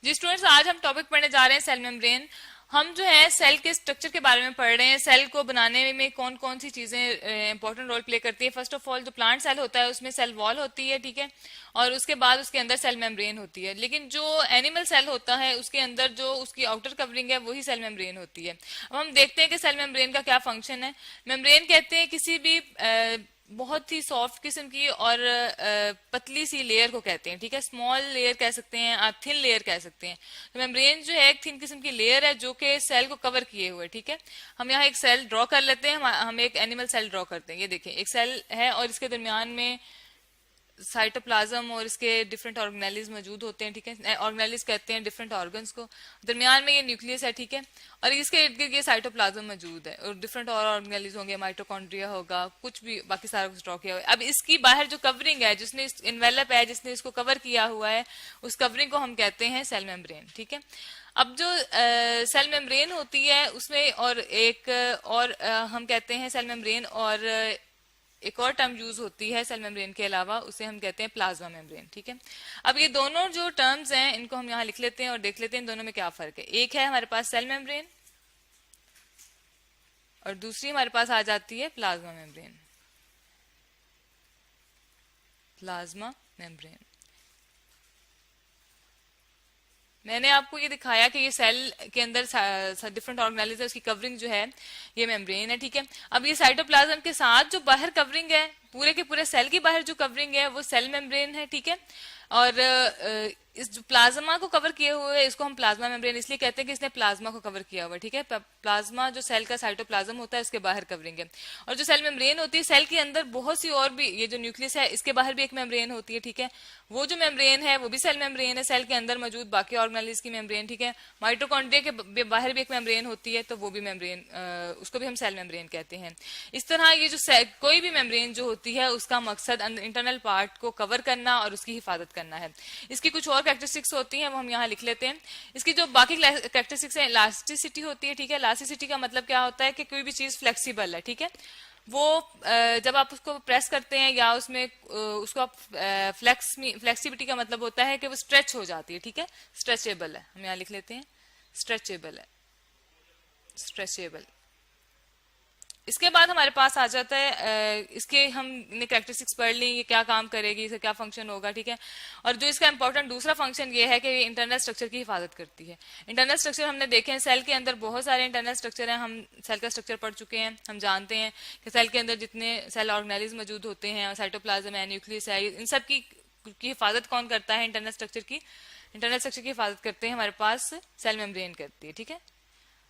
जी students, आज हम topic पढ़ने जा रहे हैं सेल मेम्ब्रेन। हम जो है सेल के स्ट्रक्चर के बारे में पढ़ रहे हैं। सेल को बनाने में कौन कौन सी चीजें इंपॉर्टेंट रोल प्ले करती है। फर्स्ट ऑफ ऑल जो प्लांट सेल होता है उसमें सेल वॉल होती है, ठीक है, और उसके बाद उसके अंदर सेल मेम्ब्रेन होती है। लेकिन जो एनिमल सेल होता है उसके अंदर जो उसकी आउटर कवरिंग है वही सेल मेम्ब्रेन होती है। अब हम देखते हैं कि सेल मेम्ब्रेन का क्या फंक्शन है। मेम्ब्रेन कहते हैं किसी भी बहुत ही सॉफ्ट किस्म की और पतली सी लेयर को कहते हैं, ठीक है। स्मॉल लेयर कह सकते हैं, आप थिन लेयर कह सकते हैं। तो मेम्ब्रेन जो है एक थिन किस्म की लेयर है जो कि सेल को कवर किए हुए, ठीक है। हम यहाँ एक सेल ड्रॉ कर लेते हैं, हम एक एनिमल सेल ड्रॉ करते हैं। ये देखिए एक सेल है और इसके दरमियान में साइटोप्लाज्म और इसके डिफरेंट ऑर्गेनेलिज मौजूद होते हैं, ठीक है। ऑर्गेनेलिज कहते हैं डिफरेंट ऑर्गन्स को। दरमियान में ये न्यूक्लियस है, ठीक है, और इसके इर्द गिर्द ये साइटोप्लाज्म मौजूद है और डिफरेंट और ऑर्गेनेलिज होंगे, माइटोकॉन्ड्रिया होगा, कुछ भी बाकी सारा कुछ ड्रॉ किया हुआ है। अब इसकी बाहर जो कवरिंग है, जिसने इन्वेलप है, जिसने इसको कवर किया हुआ है, उस कवरिंग को हम कहते हैं सेल मेम्ब्रेन, ठीक है। अब जो सेल मेम्ब्रेन होती है उसमें और एक और हम कहते हैं सेल मेम्ब्रेन, और एक और टर्म यूज होती है सेल मेम्ब्रेन के अलावा, उसे हम कहते हैं प्लाज्मा मेम्ब्रेन, ठीक है। अब ये दोनों जो टर्म्स हैं इनको हम यहाँ लिख लेते हैं और देख लेते हैं दोनों में क्या फर्क है। एक है हमारे पास सेल मेम्ब्रेन और दूसरी हमारे पास आ जाती है प्लाज्मा मेम्ब्रेन। प्लाज्मा मेम्ब्रेन, मैंने आपको ये दिखाया कि ये सेल के अंदर डिफरेंट ऑर्गेनेलिज है, उसकी कवरिंग जो है ये मेम्ब्रेन है, ठीक है। अब ये साइटोप्लाज्म के साथ जो बाहर कवरिंग है, पूरे के पूरे सेल की बाहर जो कवरिंग है वो सेल मेम्ब्रेन है, ठीक है। और इस जो प्लाज्मा को कवर किए हुए है इसको हम प्लाज्मा मेम्ब्रेन इसलिए कहते हैं कि इसने प्लाज्मा को कवर किया हुआ है, ठीक है। प्लाज्मा जो सेल का साइटोप्लाज्म होता है उसके बाहर कवरिंग है। और जो सेल मेम्ब्रेन होती है, सेल के अंदर बहुत सी और भी, ये जो न्यूक्लियस है इसके बाहर भी एक मेम्ब्रेन होती है, ठीक है। वो जो मेम्ब्रेन है वो भी सेल मेम्ब्रेन है, सेल के अंदर मौजूद बाकी ऑर्गेनेलिज की मेम्ब्रेन, ठीक है। माइटोकॉन्ड्रिया के बाहर भी एक मेम्ब्रेन होती है, तो वो भी मेम्ब्रेन, उसको भी हम सेल मेम्ब्रेन कहते हैं। इस तरह ये जो कोई भी मेम्ब्रेन जो होती है उसका मकसद इंटरनल पार्ट को कवर करना और उसकी हिफाजत करना है। इसकी कुछ और कैरेक्टरिस्टिक्स होती हैं वो हम यहाँ लिख लेते हैं। इसकी जो बाकी कैरेक्टरिस्टिक्स है, इलास्टिसिटी होती है, ठीक है। इलास्टिसिटी का मतलब क्या होता है कि कोई भी चीज फ्लेक्सिबल है, ठीक है। वो जब आप उसको प्रेस करते हैं या उसमें उसको आप फ्लेक्सिबिलिटी का मतलब होता है कि वो स्ट्रेच हो जाती है, ठीक है। स्ट्रेचेबल है, हम यहाँ लिख लेते हैं स्ट्रेचेबल है, स्ट्रेचेबल। इसके बाद हमारे पास आ जाता है इसके हमने कैरेक्टरिस्टिक्स पढ़ ली, ये क्या काम करेगी, इसका क्या फंक्शन होगा, ठीक है। और जो इसका इंपॉर्टेंट दूसरा फंक्शन ये है कि ये इंटरनल स्ट्रक्चर की हिफाजत करती है। इंटरनल स्ट्रक्चर हमने देखे हैं, सेल के अंदर बहुत सारे इंटरनल स्ट्रक्चर हैं, हम सेल का स्ट्रक्चर पढ़ चुके हैं। हम जानते हैं कि सेल के अंदर जितने सेल ऑर्गेनेलिज मौजूद होते हैं, साइटोप्लाज्म है, न्यूक्लियस है, इन सब की हिफाजत कौन करता है? इंटरनल स्ट्रक्चर की, इंटरनल स्ट्रक्चर की हिफाजत करते हैं हमारे पास सेल मेम्ब्रेन करती है, ठीक है।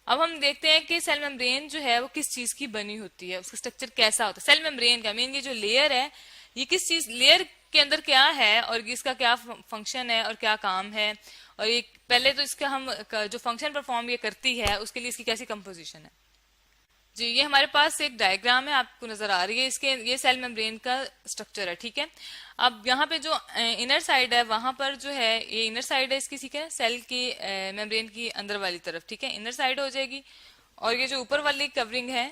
अब हम देखते हैं कि सेल मेम्ब्रेन जो है वो किस चीज की बनी होती है, उसका स्ट्रक्चर कैसा होता है। सेल मेम्ब्रेन का मेन ये जो लेयर है, ये किस चीज, लेयर के अंदर क्या है और इसका क्या फंक्शन है और क्या काम है, और ये पहले तो इसका हम जो फंक्शन परफॉर्म ये करती है उसके लिए इसकी कैसी कंपोजिशन है। जी, ये हमारे पास एक डायग्राम है, आपको नजर आ रही है इसके, ये सेल मेम्ब्रेन का स्ट्रक्चर है, ठीक है। अब यहाँ पे जो इनर साइड है वहां पर जो है, ये इनर साइड है इसकी, ठीक है, सेल की मेम्ब्रेन की अंदर वाली तरफ, ठीक है, इनर साइड हो जाएगी। और ये जो ऊपर वाली कवरिंग है,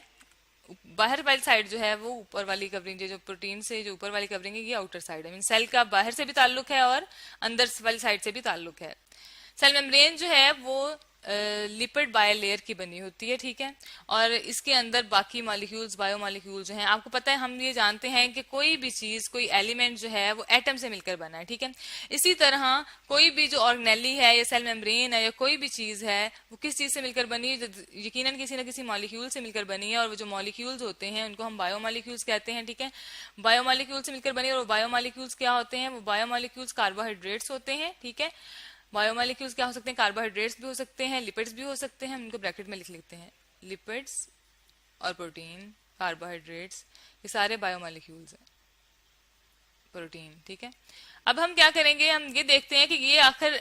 बाहर वाली साइड जो है वो ऊपर वाली कवरिंग, जो प्रोटीन से जो ऊपर वाली कवरिंग है ये आउटर साइड है। मीन सेल का बाहर से भी ताल्लुक है और अंदर वाली साइड से भी ताल्लुक है। सेल मेम्ब्रेन जो है वो लिपिड बायलेयर की बनी होती है, ठीक है। और इसके अंदर बाकी मॉलिक्यूल्स, बायोमॉलिक्यूल्स जो हैं, आपको पता है, हम ये जानते हैं कि कोई भी चीज, कोई एलिमेंट जो है वो एटम से मिलकर बना है, ठीक है। इसी तरह कोई भी जो ऑर्गेनेली है या सेल मेम्ब्रेन है या कोई भी चीज है वो किस चीज से मिलकर बनी है? यकीनन किसी न किसी मॉलिक्यूल से मिलकर बनी है, और वो जो मॉलिक्यूल्स होते हैं उनको हम बायोमॉलिक्यूल्स कहते हैं, ठीक है। बायोमॉलिक्यूल से मिलकर बनी है, और बायोमॉलिक्यूल्स क्या होते हैं? वो बायोमॉलिक्यूल्स कार्बोहाइड्रेट्स होते हैं, ठीक है। बायोमॉलिक्यूल्स क्या हो सकते हैं? कार्बोहाइड्रेट्स भी हो सकते हैं, लिपिड्स भी हो सकते हैं, हम इनको ब्रैकेट में लिख लेते हैं, लिपिड्स और प्रोटीन, कार्बोहाइड्रेट्स, ये सारे बायोमॉलिक्यूल्स हैं, प्रोटीन, ठीक है। अब हम क्या करेंगे, हम ये देखते हैं कि ये आखिर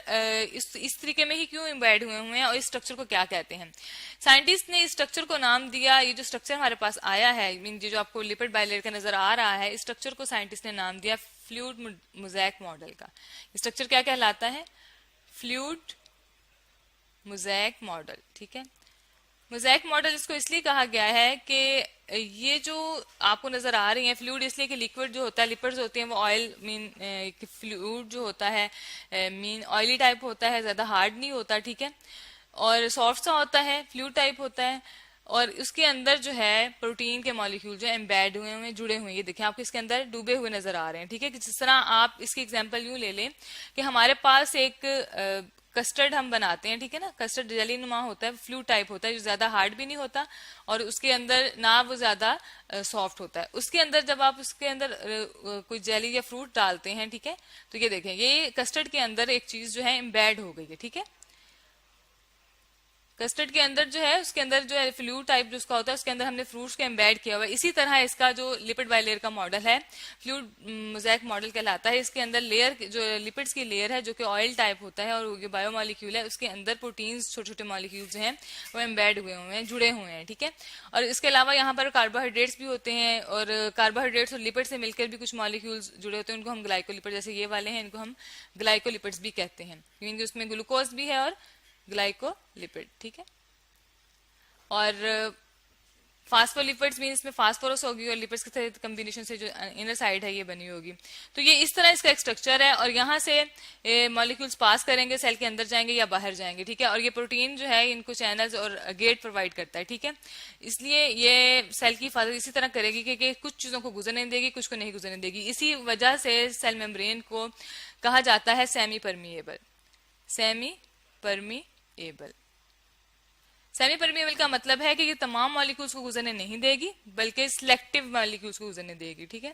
इस तरीके में ही क्यों इम्बेड हुए हुए हैं और इस स्ट्रक्चर को क्या कहते हैं। साइंटिस्ट ने इस स्ट्रक्चर को नाम दिया, ये जो स्ट्रक्चर हमारे पास आया है, मीन जो आपको लिपिड बायलेयर का नजर आ रहा है, इस स्ट्रक्चर को साइंटिस्ट ने नाम दिया फ्लूइड मोज़ेक मॉडल का। स्ट्रक्चर क्या कहलाता है? फ्लूइड मोज़ेक मॉडल, ठीक है। मोज़ेक मॉडल इसको इसलिए कहा गया है कि ये जो आपको नजर आ रही है फ्लूइड, इसलिए कि लिक्विड जो होता है, लिपिड्स होते हैं वो ऑयल मीन फ्लूइड जो होता है मीन ऑयली टाइप होता है, ज्यादा हार्ड नहीं होता, ठीक है, और सॉफ्ट सा होता है, फ्लूइड टाइप होता है, और उसके अंदर जो है प्रोटीन के मॉलिक्यूल जो एम्बेड हुए हुए जुड़े हुए हैं, ये देखें आपको इसके अंदर डूबे हुए नजर आ रहे हैं, ठीक है। जिस तरह आप इसकी एग्जांपल यूं ले लें कि हमारे पास एक कस्टर्ड हम बनाते हैं, ठीक है ना, कस्टर्ड जेली नुमा होता है, फ्लू टाइप होता है, जो ज्यादा हार्ड भी नहीं होता और उसके अंदर ना वो ज्यादा सॉफ्ट होता है। उसके अंदर जब आप उसके अंदर कोई जेली या फ्रूट डालते हैं, ठीक है, तो ये देखें ये कस्टर्ड के अंदर एक चीज जो है एम्बेड हो गई है, ठीक है। कस्टर्ड के अंदर जो है उसके अंदर जो है फ्लू टाइप जो उसका होता है उसके अंदर हमने फ्रूट्स को एम्बेड किया हुआ है। इसी तरह इसका जो लिपिड बाइलेयर का मॉडल है फ्लूइड मोज़ेक मॉडल कहलाता है। इसके अंदर लेयर जो लिपिड्स की लेयर है जो कि ऑयल टाइप होता है, और जो बायोमॉलिक्यूल है उसके अंदर प्रोटीन्स छोटे छोटे मॉलिक्यूल जो हैं वो एम्बेड हुए हुए हैं, जुड़े हुए हैं, ठीक है। और इसके अलावा यहाँ पर कार्बोहाइड्रेट्स भी होते हैं, और कार्बोहाइड्रेट्स और लिपिड से मिलकर भी कुछ मॉलिक्यूल्स जुड़े होते हैं, उनको हम ग्लाइकोलिपिड, जैसे ये वाले हैं इनको हम ग्लाइकोलिपिड्स भी कहते हैं, क्योंकि उसमें ग्लूकोज भी है और ग्लाइकोलिपिड, ठीक है। और फास्फोलिपिड्स मीन इसमें फास्फोरस होगी और लिपिड्स के कम्बिनेशन से जो इनर साइड है ये बनी होगी। तो ये इस तरह इसका एक स्ट्रक्चर है, और यहाँ से मॉलिक्यूल्स पास करेंगे, सेल के अंदर जाएंगे या बाहर जाएंगे, ठीक है। और ये प्रोटीन जो है इनको चैनल्स और गेट प्रोवाइड करता है, ठीक है। इसलिए ये सेल की हिफाजत इसी तरह करेगी कि कुछ चीजों को गुजरने देगी, कुछ को नहीं गुजरने देगी। इसी वजह से सेल मेम्ब्रेन को कहा जाता है semi permeable. Semi permeable, semi permeable का मतलब है कि ये तमाम मॉलिक्यूल्स को गुजरने नहीं देगी, बल्कि सिलेक्टिव मॉलिक्यूल्स को गुजरने देगी, ठीक है।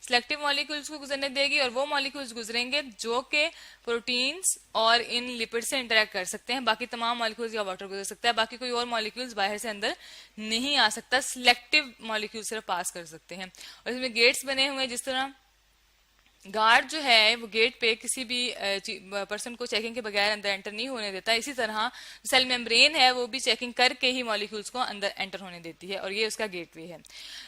सिलेक्टिव मॉलिक्यूल्स को गुजरने देगी, और वो मॉलिक्यूल्स गुजरेंगे जो कि प्रोटीन्स और इन लिपिड से इंटरेक्ट कर सकते हैं। बाकी तमाम मॉलिक्यूल्स या वाटर गुजर सकता है, बाकी कोई और मॉलिक्यूल्स बाहर से अंदर नहीं आ सकता। सिलेक्टिव मॉलिक्यूल सिर्फ पास कर सकते हैं। और इसमें गेट्स बने हुए हैं, जिस तरह गार्ड जो है वो गेट पे किसी भी पर्सन को चेकिंग के बगैर अंदर एंटर नहीं होने देता, इसी तरह सेल मेम्ब्रेन है वो भी चेकिंग करके ही मॉलिक्यूल्स को अंदर एंटर होने देती है, और ये उसका गेटवे है।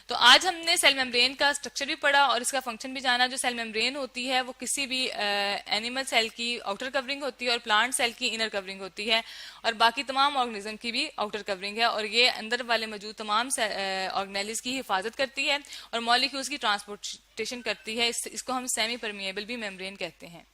तो आज हमने सेल मेम्ब्रेन का स्ट्रक्चर भी पढ़ा और इसका फंक्शन भी जाना। जो सेल मेम्ब्रेन होती है वो किसी भी एनिमल सेल की आउटर कवरिंग होती है, और प्लांट सेल की इनर कवरिंग होती है, और बाकी तमाम ऑर्गेनिज्म की भी आउटर कवरिंग है, और ये अंदर वाले मौजूद तमाम ऑर्गेनेल्स की हिफाजत करती है और मॉलिक्यूल्स की ट्रांसपोर्टेशन करती है। इसको हम सेमी परमिएबल भी मेम्ब्रेन कहते हैं।